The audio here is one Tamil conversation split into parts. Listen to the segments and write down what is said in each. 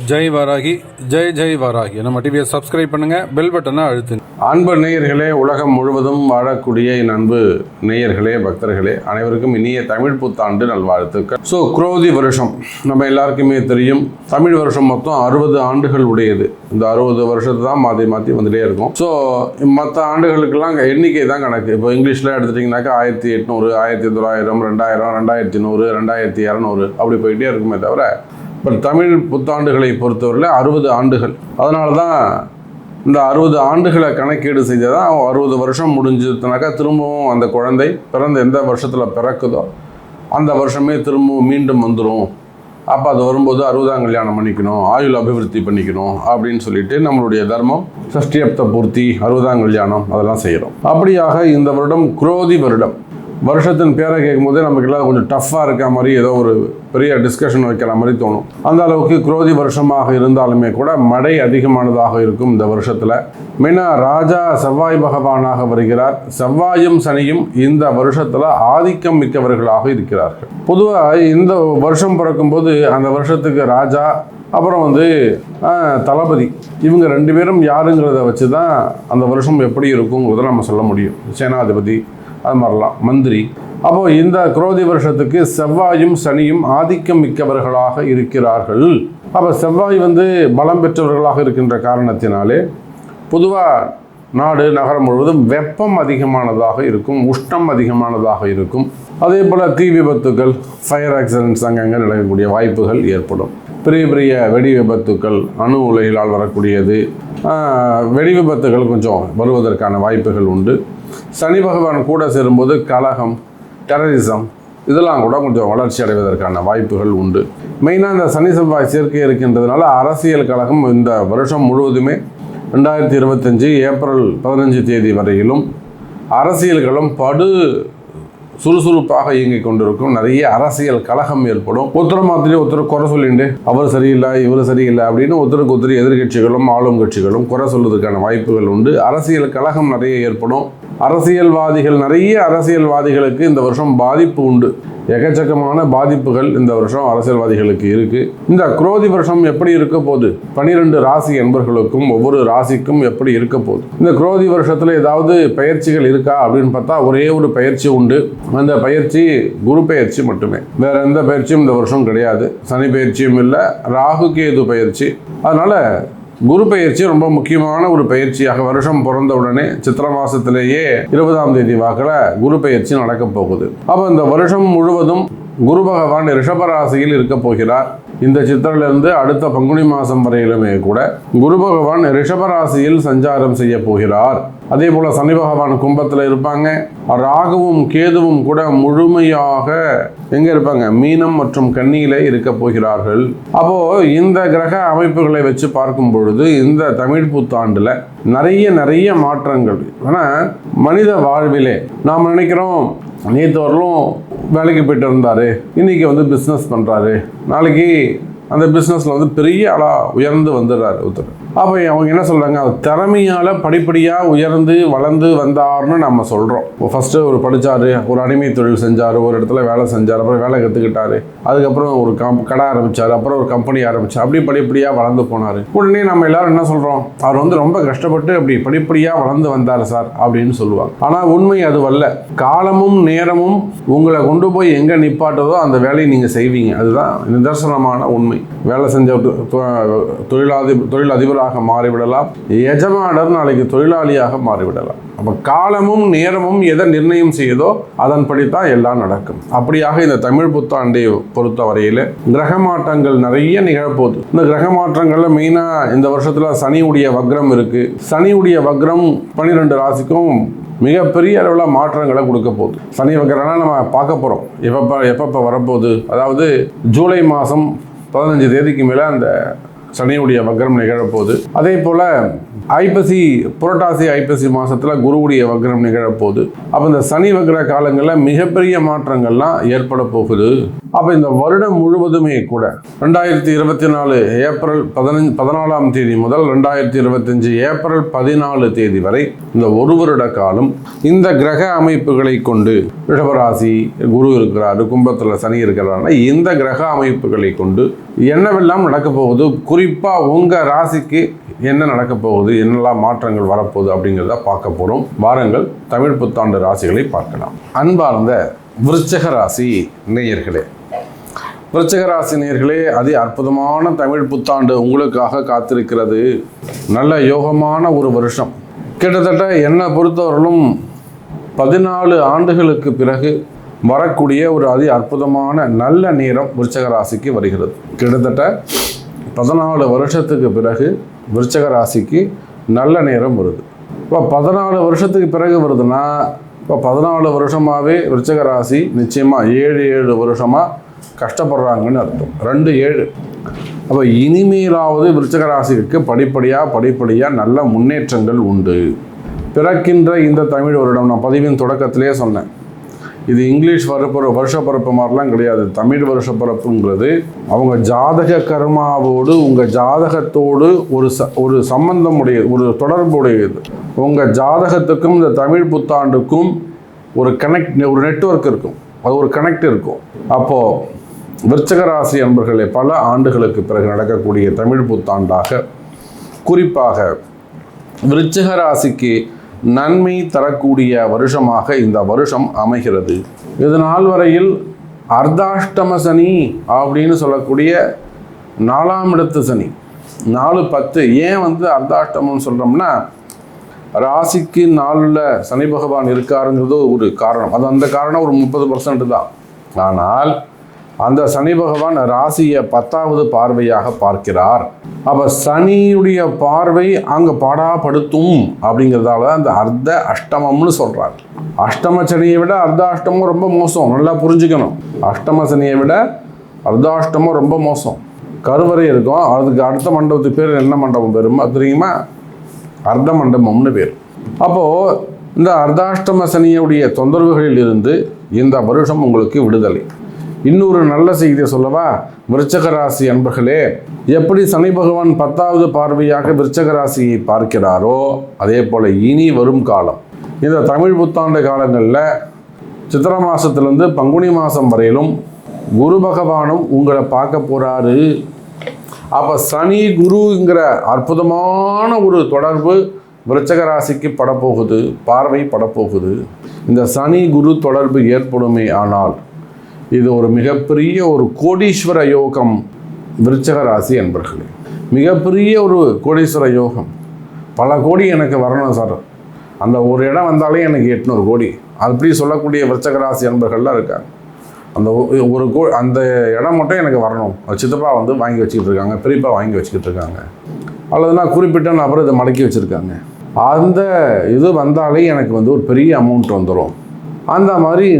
ஜெய் வாராகி, ஜெய் ஜெய் வாராகி. நம்ம டிவியை சப்ஸ்கிரைப் பண்ணுங்கள், பெல் பட்டனை அழுத்துங்க. அன்பு நேயர்களே, உலகம் முழுவதும் வாழக்கூடிய என் அன்பு நேயர்களே, பக்தர்களே, அனைவருக்கும் இனிய தமிழ் புத்தாண்டு நல்வாழ்த்துக்கள். குரோதி வருஷம் நம்ம எல்லாருக்குமே தெரியும். தமிழ் வருஷம் மொத்தம் 60 ஆண்டுகள் உடையது. இந்த 60 வருஷத்தை தான் மாற்றி மாற்றி வந்துட்டே இருக்கும். மற்ற ஆண்டுகளுக்கெல்லாம் எண்ணிக்கை தான் கணக்கு. இப்போ இங்கிலீஷில் எடுத்துட்டிங்கனாக்கா 1800, 1900, 2000, 2100, 2200 அப்படி போயிட்டே இருக்குமே தவிர, இப்போ தமிழ் புத்தாண்டுகளை பொறுத்தவரையில் 60 ஆண்டுகள். அதனால தான் இந்த 60 ஆண்டுகளை கணக்கீடு செய்ததான் 60 வருஷம் முடிஞ்சதுனாக்கா திரும்பவும் அந்த குழந்தை பிறந்த எந்த வருஷத்தில் பிறக்குதோ அந்த வருஷமே திரும்பவும் மீண்டும் வந்துடும். அப்போ அது வரும்போது 60ஆம் கல்யாணம் பண்ணிக்கணும், ஆயுள் அபிவிருத்தி பண்ணிக்கணும் அப்படின்னு சொல்லிட்டு நம்மளுடைய தர்மம் சஷ்டியப்த பூர்த்தி, 60ஆம் கல்யாணம் அதெல்லாம் செய்கிறோம். அப்படியாக இந்த வருடம் குரோதி வருடம். வருஷத்தின் பேரை கேட்கும் போதே நமக்கு எல்லாம் கொஞ்சம் டஃப்பாக இருக்க மாதிரி, ஏதோ ஒரு பெரிய டிஸ்கஷன் வைக்கிற மாதிரி தோணும். அந்த அளவுக்கு குரோதி வருஷமாக இருந்தாலுமே கூட மழை அதிகமானதாக இருக்கும் இந்த வருஷத்தில். மெயினாக ராஜா செவ்வாய் பகவானாக வருகிறார். செவ்வாயும் சனியும் இந்த வருஷத்தில் ஆதிக்கம் மிக்கவர்களாக இருக்கிறார்கள். பொதுவாக இந்த வருஷம் பிறக்கும்போது அந்த வருஷத்துக்கு ராஜா, அப்புறம் தளபதி, இவங்க 2 பேரும் யாருங்கிறத வச்சு தான் அந்த வருஷம் எப்படி இருக்குங்கிறத நம்ம சொல்ல முடியும். சேனாதிபதி, அது மாதிரிலாம் மந்திரி. அப்போது இந்த குரோதி வருஷத்துக்கு செவ்வாயும் சனியும் ஆதிக்கம் மிக்கவர்களாக இருக்கிறார்கள். அப்போ செவ்வாய் பலம் பெற்றவர்களாக இருக்கின்ற காரணத்தினாலே பொதுவாக நாடு நகரம் முழுவதும் வெப்பம் அதிகமானதாக இருக்கும், உஷ்ணம் அதிகமானதாக இருக்கும். அதே போல் தீ விபத்துக்கள், ஃபயர் ஆக்சிடென்ட்ஸ் அங்கங்கே நடக்கக்கூடிய வாய்ப்புகள் ஏற்படும். பெரிய பெரிய வெடி விபத்துக்கள், அணு உலைகளால் வரக்கூடியது, வெடி விபத்துகள் கொஞ்சம் வருவதற்கான வாய்ப்புகள் உண்டு. சனி பகவான் கூட சேரும்போது கலகம், டெரரிசம் இதெல்லாம் கூட கொஞ்சம் வளர்ச்சி அடைவதற்கான வாய்ப்புகள் உண்டு. மெயினாக இந்த சனி செவ்வாய் சேர்க்கை இருக்கின்றதுனால அரசியல் கழகம் இந்த வருஷம் முழுவதுமே 2025 ஏப்ரல் 15 தேதி வரையிலும் அரசியல்களும் சுறுசுறுப்பாக இயங்கிக் கொண்டிருக்கும். நிறைய அரசியல் கலகம் ஏற்படும். ஒருத்தர் மாதிரி ஒருத்தர் குறை சொல்லிட்டு அவர் சரியில்லை இவர் சரியில்லை அப்படின்னு ஒருத்தருக்கு ஒருத்தர் எதிர்கட்சிகளும் ஆளும் கட்சிகளும் குறை சொல்வதற்கான வாய்ப்புகள் உண்டு. அரசியல் கலகம் நிறைய ஏற்படும். நிறைய அரசியல்வாதிகளுக்கு இந்த வருஷம் பாதிப்பு உண்டு. எக்கச்சக்கமான பாதிப்புகள் இந்த வருஷம் அரசியல்வாதிகளுக்கு இருக்கு. இந்த குரோதி வருஷம் எப்படி இருக்க போகுது, 12 ராசி என்பர்களுக்கும் ஒவ்வொரு ராசிக்கும் எப்படி இருக்க போகுது, இந்த குரோதி வருஷத்துல ஏதாவது பயிற்சிகள் இருக்கா அப்படின்னு பார்த்தா ஒரே ஒரு பயிற்சி உண்டு. அந்த பயிற்சி குரு பயிற்சி மட்டுமே, வேற எந்த பயிற்சியும் இந்த வருஷம் கிடையாது. சனி பயிற்சியும் இல்லை, ராகு கேது பயிற்சி. அதனால குரு பயிற்சி ரொம்ப முக்கியமான ஒரு பயிற்சியாக வருஷம் பிறந்த உடனே சித்திரை மாசத்திலேயே 20ஆம் தேதி வாக்கில் குரு பயிற்சி நடக்க போகுது. அப்போ இந்த வருஷம் முழுவதும் குரு பகவான் ரிஷபராசியில் இருக்க போகிறார். இந்த சித்திரையிலிருந்து அடுத்த பங்குனி மாதம் வரையிலுமே கூட குரு பகவான் ரிஷபராசியில் சஞ்சாரம் செய்ய போகிறார். அதே போல் சனி பகவான் கும்பத்தில் இருப்பாங்க. ராகுவும் கேதுவும் கூட முழுமையாக எங்கே இருப்பாங்க, மீனம் மற்றும் கன்னியிலே இருக்க போகிறார்கள். அப்போது இந்த கிரக அமைப்புகளை வச்சு பார்க்கும் பொழுது இந்த தமிழ் புத்தாண்டில் நிறைய மாற்றங்கள். ஆனால் மனித வாழ்விலே நாம் நினைக்கிறோம், நேற்று வரலும் வேலைக்கு போயிட்டு இருந்தார், இன்றைக்கி பிஸ்னஸ் பண்ணுறாரு, நாளைக்கு அந்த பிஸ்னஸில் பெரிய ஆளாக உயர்ந்து வந்துடுறாரு ஒருத்தர். அப்போ அவங்க என்ன சொல்கிறாங்க, அவர் திறமையால் படிப்படியாக உயர்ந்து வளர்ந்து வந்தார்னு நம்ம சொல்கிறோம். ஃபஸ்ட்டு ஒரு படித்தார், ஒரு அடிமை தொழில் செஞ்சார், ஒரு இடத்துல வேலை செஞ்சார், அப்புறம் வேலை கற்றுக்கிட்டாரு, அதுக்கப்புறம் ஒரு கடை ஆரம்பித்தார், அப்புறம் ஒரு கம்பெனி ஆரம்பித்தார், அப்படி படிப்படியாக வளர்ந்து போனார். உடனே நம்ம எல்லாரும் என்ன சொல்கிறோம், அவர் ரொம்ப கஷ்டப்பட்டு அப்படி படிப்படியாக வளர்ந்து வந்தார் சார் அப்படின்னு சொல்லுவாங்க. ஆனால் உண்மை அதுவல்ல. காலமும் நேரமும் உங்களை கொண்டு போய் எங்கே நிப்பாட்டதோ அந்த வேலையை நீங்கள் செய்வீங்க. அதுதான் நிதர்சனமான உண்மை. வேலை செஞ்ச தொழில் அதிபராக மாறிவிடலாம், எஜமானர் நாளைக்கு தொழிலாளியாக மாறிவிடலாம். அப்போ காலமும் நேரமும் எதை நிர்ணயம் செய்யுதோ அதன்படித்தான் எல்லாம் நடக்கும். அப்படியாக இந்த தமிழ் புத்தாண்டை பொறுத்த வரையில் கிரக மாற்றங்கள் நிறைய நிகழப்போகுது. இந்த கிரக மாற்றங்கள்ல மெயினாக இந்த வருஷத்துல சனியுடைய வக்ரம் இருக்கு. சனியுடைய வக்ரம் 12 ராசிக்கும் மிகப்பெரிய அளவில் மாற்றங்களை கொடுக்க போகுது. சனி வக்ரம்னா நம்ம பார்க்க போகிறோம் எப்பப்போ வரப்போகுது. அதாவது ஜூலை மாதம் 15 தேதிக்கு மேலே அந்த சனியுடைய வக்ரம் நிகழப்போகுது. அதே போல் புரட்டாசி ஐப்பசி மாதத்தில் குருவுடைய வக்ரம் நிகழப்போகுது. அப்போ இந்த சனி வக்ர காலங்களில் மிகப்பெரிய மாற்றங்கள்லாம் ஏற்பட போகுது. அப்போ இந்த வருடம் முழுவதுமே கூட 2024 ஏப்ரல் 14ஆம் தேதி முதல் 2025 ஏப்ரல் 14 தேதி வரை இந்த ஒரு வருட காலம் இந்த கிரக அமைப்புகளை கொண்டு ரிஷபராசி குரு இருக்கிறாரு, கும்பத்தில் சனி இருக்கிறாருன்னா இந்த கிரக அமைப்புகளை கொண்டு என்னவெல்லாம் நடக்க போகுது, குறிப்பாக உங்கள் ராசிக்கு என்ன நடக்க போகுது, என்னெல்லாம் மாற்றங்கள் வரப்போகுது அப்படிங்கிறத பார்க்க போகிறோம். வாருங்கள் தமிழ் புத்தாண்டு ராசிகளை பார்க்கலாம். அன்பார்ந்த விருச்சிக ராசி நேயர்களே, விருச்சிக ராசி நேயர்களே, அதி அற்புதமான தமிழ் புத்தாண்டு உங்களுக்காக காத்திருக்கிறது. நல்ல யோகமான ஒரு வருஷம். கிட்டத்தட்ட என்னை பொறுத்தவரையிலும் 14 ஆண்டுகளுக்கு பிறகு வரக்கூடிய ஒரு அதி அற்புதமான நல்ல நேரம் விருச்சிக ராசிக்கு வருகிறது. கிட்டத்தட்ட 14 வருஷத்துக்கு பிறகு விருச்சிக ராசிக்கு நல்ல நேரம் வருது. இப்போ 14 வருஷத்துக்கு பிறகு வருதுன்னா இப்போ 14 வருஷமாகவே விருச்சிக ராசி நிச்சயமாக 7 வருஷமாக கஷ்டப்படுறாங்கன்னு அர்த்தம். 2-7. அப்போ இனிமேலாவது விருச்சிக ராசிக்கு படிப்படியாக நல்ல முன்னேற்றங்கள் உண்டு. பிறக்கின்ற இந்த தமிழ் வருடம் நான் பதிவின் தொடக்கத்திலே சொன்னேன், இது இங்கிலீஷ் வருஷப்பிறப்பு மாதிரிலாம் கிடையாது. தமிழ் வருஷப்பிறப்புங்கிறது அவங்க ஜாதக கர்மாவோடு உங்கள் ஜாதகத்தோடு ஒரு சம்பந்தம் உடையது, ஒரு தொடர்புடையது. உங்கள் ஜாதகத்துக்கும் இந்த தமிழ் புத்தாண்டுக்கும் ஒரு நெட்வொர்க் இருக்கும், அது ஒரு கனெக்ட் இருக்கும். அப்போது விருச்சிக ராசி அன்பர்களே, பல ஆண்டுகளுக்கு பிறகு நடக்கக்கூடிய தமிழ் புத்தாண்டாக குறிப்பாக விருச்சிக ராசிக்கு நன்மை தரக்கூடிய வருஷமாக இந்த வருஷம் அமைகிறது. இது நாள் வரையில் அர்த்தாஷ்டம சனி அப்படின்னு சொல்லக்கூடிய 4ஆம் இடத்து சனி, 4-10. ஏன் அர்த்தாஷ்டமம்னு சொல்கிறோம்னா, ராசிக்கு 4ல் சனி பகவான் இருக்காருங்கிறது ஒரு காரணம். அந்த காரணம் ஒரு 30% தான். ஆனால் அந்த சனி பகவான் ராசியை 10வது பார்வையாக பார்க்கிறார். அப்போ சனியுடைய பார்வை அங்கே பாடாப்படுத்தும் அப்படிங்கிறதால அந்த அர்த்த அஷ்டமம்னு சொல்கிறார். அஷ்டம சனியை விட அர்த்தாஷ்டமம் ரொம்ப மோசம், நல்லா புரிஞ்சுக்கணும். அஷ்டம சனியை விட அர்த்தாஷ்டமம் ரொம்ப மோசம். கருவறை இருக்கும், அதுக்கு அடுத்த மண்டபத்துக்கு பேர் என்ன மண்டபம் பேருமா தெரியுமா? அர்த்த மண்டபம்னு பேர். அப்போது இந்த அர்த்தாஷ்டம சனியுடைய தொந்தரவுகளில் இருந்து இந்த வருஷம் உங்களுக்கு விடுதலை. இன்னொரு நல்ல செய்தியை சொல்லவா? விருச்சிக ராசி அன்பர்களே, எப்படி சனி பகவான் 10வது பார்வையாக விருச்சிக ராசியை பார்க்கிறாரோ அதே போல் இனி வரும் காலம், இந்த தமிழ் புத்தாண்டு காலங்களில் சித்திரை மாதத்துலேருந்து பங்குனி மாதம் வரையிலும் குரு பகவானும் உங்களை பார்க்க போகிறாரு. அப்போ சனி குருங்கிற அற்புதமான ஒரு தொடர்பு விருச்சிக ராசிக்கு படப்போகுது, பார்வை படப்போகுது. இந்த சனி குரு தொடர்பு ஏற்படுமே ஆனால் இது ஒரு மிகப்பெரிய ஒரு கோடீஸ்வர யோகம். விருச்சிக ராசி என்பர்களே, மிகப்பெரிய ஒரு கோடீஸ்வர யோகம். பல கோடி எனக்கு வரணும் சார், அந்த ஒரு இடம் வந்தாலே எனக்கு 800 கோடி, அப்படி சொல்லக்கூடிய விருச்சிக ராசி என்பர்கள்லாம் இருக்காங்க. அந்த இடம் மட்டும் எனக்கு வரணும், சித்தப்பா வாங்கி வச்சுக்கிட்டு இருக்காங்க, பெரியப்பா வாங்கி வச்சுக்கிட்டு இருக்காங்க, அல்லதுனா குறிப்பிட்ட நபர் இதை மடக்கி வச்சுருக்காங்க. அந்த இது வந்தாலே எனக்கு ஒரு பெரிய அமௌண்ட் வந்துடும். அந்த மாதிரி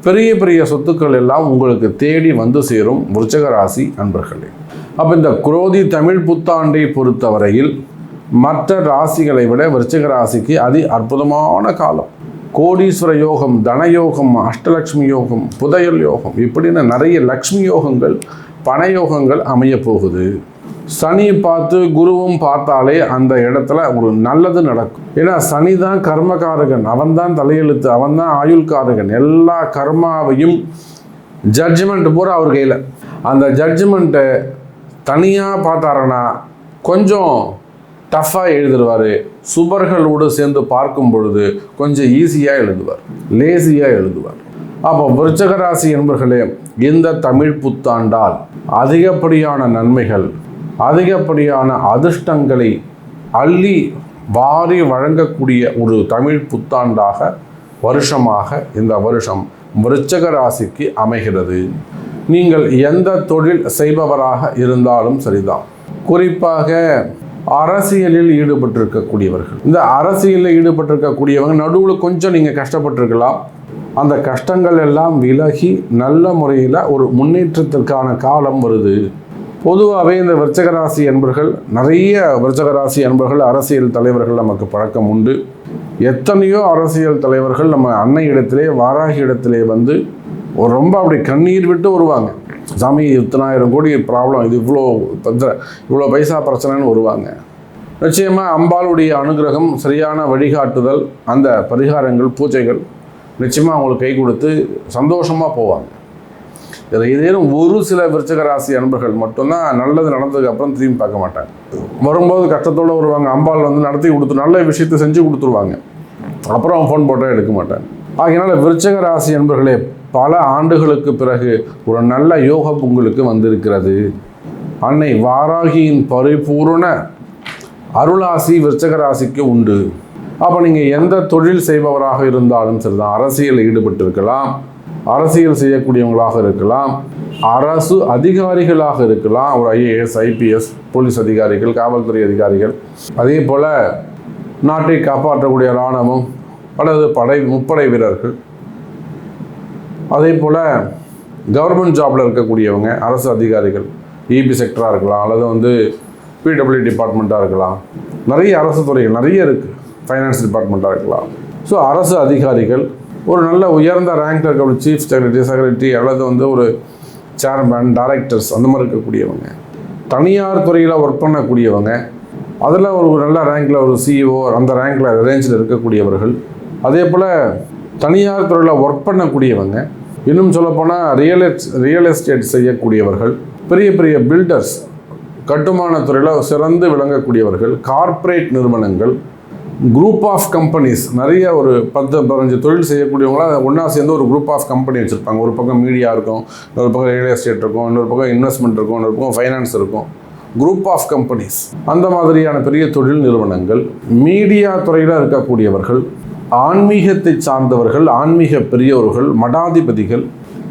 பெரிய பெரிய சொத்துக்கள் எல்லாம் உங்களுக்கு தேடி சேரும் விருச்சிக ராசி அன்பர்களே. அப்போ இந்த குரோதி தமிழ் புத்தாண்டை பொறுத்தவரையில் மற்ற ராசிகளை விட விருச்சிக ராசிக்கு அதி அற்புதமான காலம். கோடீஸ்வர யோகம், தனயோகம், அஷ்டலக்ஷ்மி யோகம், புதையல் யோகம், இப்படின்னு நிறைய லக்ஷ்மி யோகங்கள், பணயோகங்கள் அமைய போகுது. சனி பார்த்து குருவும் பார்த்தாலே அந்த இடத்துல ஒரு நல்லது நடக்கும். ஏன்னா சனி தான் கர்மகாரகன், அவன் தான் தலையெழுத்து, அவன் தான் ஆயுள்காரகன். எல்லா கர்மாவையும் ஜட்ஜ்மெண்ட் பூரா அவர் கையில். அந்த ஜட்ஜ்மெண்ட்டை தனியாக பார்த்தாருன்னா கொஞ்சம் டஃப்பாக எழுதுவார். சுபர்களோடு சேர்ந்து பார்க்கும் பொழுது கொஞ்சம் ஈஸியாக எழுதுவார், லேசியாக எழுதுவார். அப்போ விருச்சிக ராசி என்பர்களே, இந்த தமிழ் புத்தாண்டால் அதிகப்படியான நன்மைகள், அதிகப்படியான அதிர்ஷ்டங்களை அள்ளி வாரி வழங்கக்கூடிய ஒரு தமிழ் புத்தாண்டாக வருஷமாக இந்த வருஷம் விருச்சிக ராசிக்கு அமைகிறது. நீங்கள் எந்த தொழில் செய்பவராக இருந்தாலும் சரிதான், குறிப்பாக அரசியலில் ஈடுபட்டிருக்கக்கூடியவர்கள், இந்த அரசியலில் ஈடுபட்டிருக்கக்கூடியவங்க நடுவில் கொஞ்சம் நீங்கள் கஷ்டப்பட்டிருக்கலாம். அந்த கஷ்டங்கள் எல்லாம் விலகி நல்ல முறையில் ஒரு முன்னேற்றத்திற்கான காலம் வருது. பொதுவாகவே இந்த விருச்சிக ராசி அன்பர்கள், நிறைய விருச்சிக ராசி அன்பர்கள் அரசியல் தலைவர்கள் நமக்கு பழக்கம் உண்டு. எத்தனையோ அரசியல் தலைவர்கள் நம்ம அன்னை இடத்திலே, வாராகி இடத்திலே ரொம்ப அப்படி கண்ணீர் விட்டு வருவாங்க. சாமி இத்தனாயிரம் கோடி ப்ராப்ளம், இது இவ்வளோ பைசா பிரச்சனைன்னு வருவாங்க. நிச்சயமாக அம்பாளுடைய அனுகிரகம், சரியான வழிகாட்டுதல், அந்த பரிகாரங்கள், பூஜைகள் நிச்சயமாக அவங்களுக்கு கை கொடுத்து சந்தோஷமாக போவாங்க. இதில் ஏதேனும் ஒரு சில விருச்சிக ராசி அன்பர்கள் மட்டும்தான் நல்லது நடந்ததுக்கு அப்புறம் திரும்பி பார்க்க மாட்டாங்க. வரும்போது கஷ்டத்தோடு வருவாங்க. அம்பாள் நடத்தி கொடுத்து நல்ல விஷயத்தை செஞ்சு கொடுத்துருவாங்க. அப்புறம் ஃபோன் போட்டால் எடுக்க மாட்டாங்க. ஆகையினால விருச்சிக ராசி அன்பர்களே, பல ஆண்டுகளுக்கு பிறகு ஒரு நல்ல யோகம் உங்களுக்கு வந்திருக்கிறது. அன்னை வாராகியின் பரிபூர்ண அருளாசி விருச்சிக ராசிக்கு உண்டு. அப்போ நீங்கள் எந்த தொழில் செய்பவராக இருந்தாலும் சரிதான், அரசியலில் ஈடுபட்டு இருக்கலாம், அரசியல் செய்யக்கூடியவங்களாக இருக்கலாம், அரசு அதிகாரிகளாக இருக்கலாம், ஒரு IAS, IPS, போலீஸ் அதிகாரிகள், காவல்துறை அதிகாரிகள், அதே போல் நாட்டை காப்பாற்றக்கூடிய இராணுவம் அல்லது முப்படை வீரர்கள், அதே போல் கவர்மெண்ட் ஜாபில் இருக்கக்கூடியவங்க, அரசு அதிகாரிகள், EB செக்டராக இருக்கலாம், அல்லது PWD டிபார்ட்மெண்ட்டாக இருக்கலாம், நிறைய அரசு துறைகள் நிறைய இருக்குது, ஃபைனான்ஸ் டிபார்ட்மெண்ட்டாக இருக்கலாம். ஸோ அரசு அதிகாரிகள், ஒரு நல்ல உயர்ந்த ரேங்க்ல இருக்க சீஃப் செக்ரட்டரி அல்லது ஒரு சேர்மேன், டைரக்டர்ஸ், அந்த மாதிரி இருக்கக்கூடியவங்க, தனியார் துறையில் ஒர்க் பண்ணக்கூடியவங்க, அதில் ஒரு நல்ல ரேங்கில் ஒரு CEO, அந்த ரேங்கில் ரேஞ்சில் இருக்கக்கூடியவர்கள், அதே போல் தனியார் துறையில் ஒர்க் பண்ணக்கூடியவங்க, இன்னும் சொல்லப்போனால் ரியல் எஸ்டேட் செய்யக்கூடியவர்கள், பெரிய பெரிய பில்டர்ஸ், கட்டுமான துறையில் சிறந்து விளங்கக்கூடியவர்கள், கார்ப்பரேட் நிறுவனங்கள், குரூப் ஆஃப் கம்பெனிஸ், நிறைய ஒரு 10-15 தொழில் செய்யக்கூடியவங்களாம் ஒன்றா சேர்ந்து ஒரு குரூப் ஆஃப் கம்பெனி வச்சுருப்பாங்க. ஒரு பக்கம் மீடியா இருக்கும், இன்னொரு பக்கம் ரியல் எஸ்டேட் இருக்கும், இன்னொரு பக்கம் இன்வெஸ்ட்மெண்ட் இருக்கும், இன்னொரு பக்கம் ஃபைனான்ஸ் இருக்கும், குரூப் ஆஃப் கம்பெனிஸ், அந்த மாதிரியான பெரிய தொழில் நிறுவனங்கள், மீடியா துறையில் இருக்கக்கூடியவர்கள், ஆன்மீகத்தை சார்ந்தவர்கள், ஆன்மீக பெரியவர்கள், மடாதிபதிகள்.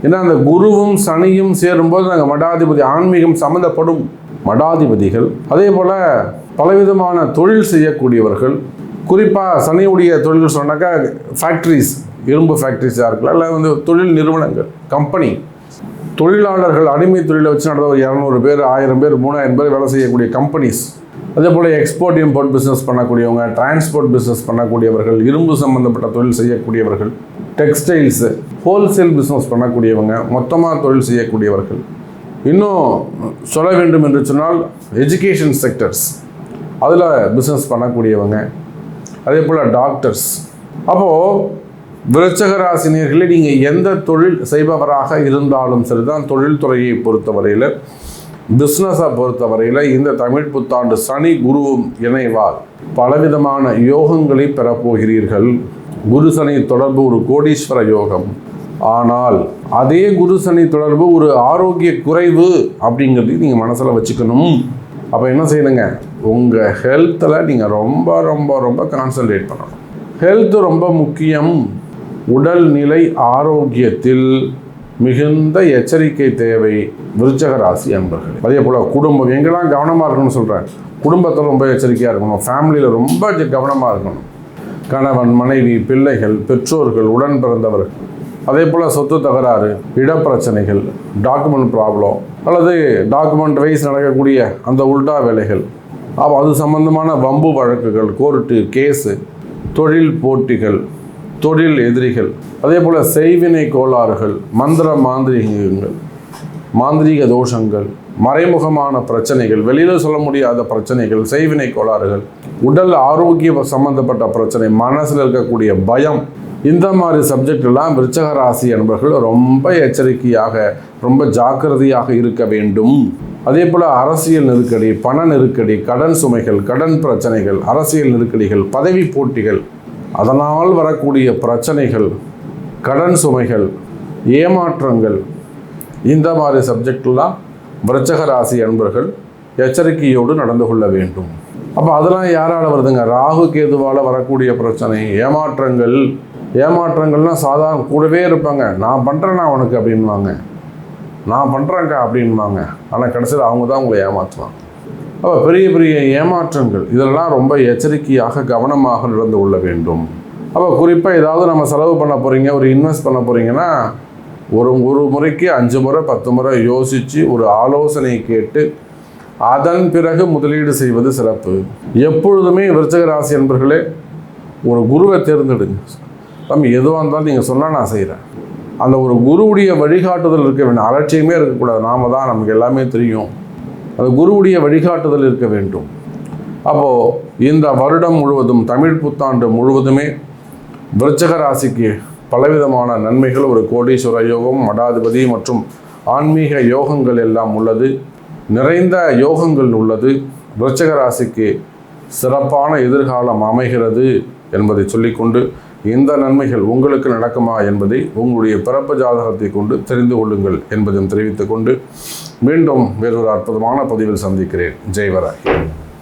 ஏன்னா அந்த குருவும் சனியும் சேரும்போது நாங்கள் மடாதிபதி, ஆன்மீகம் சம்மந்தப்படும் மடாதிபதிகள், அதே போல் பலவிதமான தொழில் செய்யக்கூடியவர்கள். குறிப்பாக சனியுடைய தொழில் சொன்னாக்கா ஃபேக்ட்ரிஸ், இரும்பு ஃபேக்ட்ரிஸாக இருக்கலாம், இல்லை தொழில் நிறுவனங்கள், கம்பெனி, தொழிலாளர்கள், அடிமை தொழிலை வச்சு நடந்த ஒரு 200 பேர், 1000 பேர், 3000 பேர் வேலை செய்யக்கூடிய கம்பெனிஸ். அதே போல் எக்ஸ்போர்ட் இம்போர்ட் பிஸ்னஸ் பண்ணக்கூடியவங்க, டிரான்ஸ்போர்ட் பிஸ்னஸ் பண்ணக்கூடியவர்கள், இரும்பு சம்மந்தப்பட்ட தொழில் செய்யக்கூடியவர்கள், டெக்ஸ்டைல்ஸு, ஹோல்சேல் பிஸ்னஸ் பண்ணக்கூடியவங்க, மொத்தமாக தொழில் செய்யக்கூடியவர்கள். இன்னும் சொல்ல வேண்டும் என்று சொன்னால் எஜுகேஷன் செக்டர்ஸ், அதில் பிஸ்னஸ் பண்ணக்கூடியவங்க, அதே போல் டாக்டர்ஸ். அப்போது விருச்சிக ராசினியர்களே, நீங்கள் எந்த தொழில் செய்பவராக இருந்தாலும் சரிதான், தொழில்துறையை பொறுத்தவரையில், பிஸ்னஸை பொறுத்தவரையில் இந்த தமிழ் புத்தாண்டு சனி குருவும் இணைவால் பலவிதமான யோகங்களை பெறப்போகிறீர்கள். குரு சனி தொடர்பு ஒரு கோடீஸ்வர யோகம். ஆனால் அதே குரு சனி தொடர்பு ஒரு ஆரோக்கிய குறைவு அப்படிங்கிறது நீங்கள் மனசில் வச்சுக்கணும். அப்போ என்ன செய்யணுங்க, உங்கள் ஹெல்த்தில் நீங்கள் ரொம்ப ரொம்ப ரொம்ப கான்சன்ட்ரேட் பண்ணணும். ஹெல்த்து ரொம்ப முக்கியம். உடல்நிலை ஆரோக்கியத்தில் மிகுந்த எச்சரிக்கை தேவை விருச்சிக ராசி அன்பர்கள். அதே போல் குடும்பம், எங்கெல்லாம் கவனமாக இருக்கணும்னு சொல்கிறேன். குடும்பத்தில் ரொம்ப எச்சரிக்கையாக இருக்கணும், ஃபேமிலியில் ரொம்ப கவனமாக இருக்கணும். கணவன், மனைவி, பிள்ளைகள், பெற்றோர்கள், உடன் பிறந்தவர்கள், அதே போல் சொத்து தகராறு, இடப்பிரச்சனைகள், டாக்குமெண்ட் ப்ராப்ளம், அல்லது டாக்குமெண்ட் வைஸ் நடக்கக்கூடிய அந்த உல்டா வேலைகள், அப்போ அது சம்பந்தமான வம்பு வழக்குகள், கோர்ட்டு கேஸு, தொழில் போட்டிகள், தொழில் எதிரிகள், அதே போல் செய்வினை கோளாறுகள், மந்திர மாந்திரிகங்கள், மாந்திரீக தோஷங்கள், மறைமுகமான பிரச்சனைகள், வெளியில் சொல்ல முடியாத பிரச்சனைகள், செய்வினை கோளாறுகள், உடல் ஆரோக்கிய சம்பந்தப்பட்ட பிரச்சனை, மனசில் இருக்கக்கூடிய பயம், இந்த மாதிரி சப்ஜெக்ட் எல்லாம் விருச்சிக ராசி என்பவர்கள் ரொம்ப எச்சரிக்கையாக, ரொம்ப ஜாக்கிரதையாக இருக்க வேண்டும். அதே போல் அரசியல் நெருக்கடி, பண நெருக்கடி, கடன் சுமைகள், கடன் பிரச்சனைகள், அரசியல் நெருக்கடிகள், பதவி போட்டிகள், அதனால் வரக்கூடிய பிரச்சனைகள், கடன் சுமைகள், ஏமாற்றங்கள், இந்த மாதிரி சப்ஜெக்ட்லாம் விருச்சிக ராசி அன்பர்கள் எச்சரிக்கையோடு நடந்து கொள்ள வேண்டும். அப்போ அதெல்லாம் யாரால் வருதுங்க? ராகு கேதுவால் வரக்கூடிய பிரச்சனை, ஏமாற்றங்கள்லாம் சாதாரண கூடவே இருப்பாங்க. நான் பண்ணுறேன்னா உனக்கு அப்படின்வாங்க, நான் பண்ணுறேங்க்கா அப்படின்வாங்க. ஆனால் கடைசியில் அவங்க தான் உங்களை ஏமாற்றுவாங்க. அப்போ பெரிய பெரிய ஏமாற்றங்கள், இதெல்லாம் ரொம்ப எச்சரிக்கையாக கவனமாக நடந்து கொள்ள வேண்டும். அப்போ குறிப்பாக ஏதாவது நம்ம செலவு பண்ண போகிறீங்க, ஒரு இன்வெஸ்ட் பண்ண போகிறீங்கன்னா ஒரு முறைக்கு 5 முறை 10 முறை யோசித்து ஒரு ஆலோசனை கேட்டு அதன் பிறகு முதலீடு செய்வது சிறப்பு. எப்பொழுதுமே விருச்சிக ராசி என்பர்களே ஒரு குருவை தேர்ந்தெடுங்க. நம்ம எதுவாக இருந்தாலும் நீங்கள் சொன்னால் நான் செய்கிறேன், அந்த ஒரு குருவுடைய வழிகாட்டுதல் இருக்க வேண்டும். அலட்சியமே இருக்கக்கூடாது. நாம தான், நமக்கு எல்லாமே தெரியும். அந்த குருவுடைய வழிகாட்டுதல் இருக்க வேண்டும். அப்போது இந்த வருடம் முழுவதும், தமிழ் புத்தாண்டு முழுவதுமே விருச்சிக ராசிக்கு பலவிதமான நன்மைகள், ஒரு கோடீஸ்வர யோகம், மடாதிபதி மற்றும் ஆன்மீக யோகங்கள் எல்லாம் உள்ளது. நிறைந்த யோகங்கள் உள்ளது. விருச்சிக ராசிக்கு சிறப்பான எதிர்காலம் அமைகிறது என்பதை சொல்லிக்கொண்டு, இந்த நன்மைகள் உங்களுக்கு நடக்குமா என்பதை உங்களுடைய பிறப்பு ஜாதகத்தை கொண்டு தெரிந்து கொள்ளுங்கள் என்பதையும் தெரிவித்துக் கொண்டு மீண்டும் வேறொரு அற்புதமான பதிவில் சந்திக்கிறேன். ஜெய் வராகி.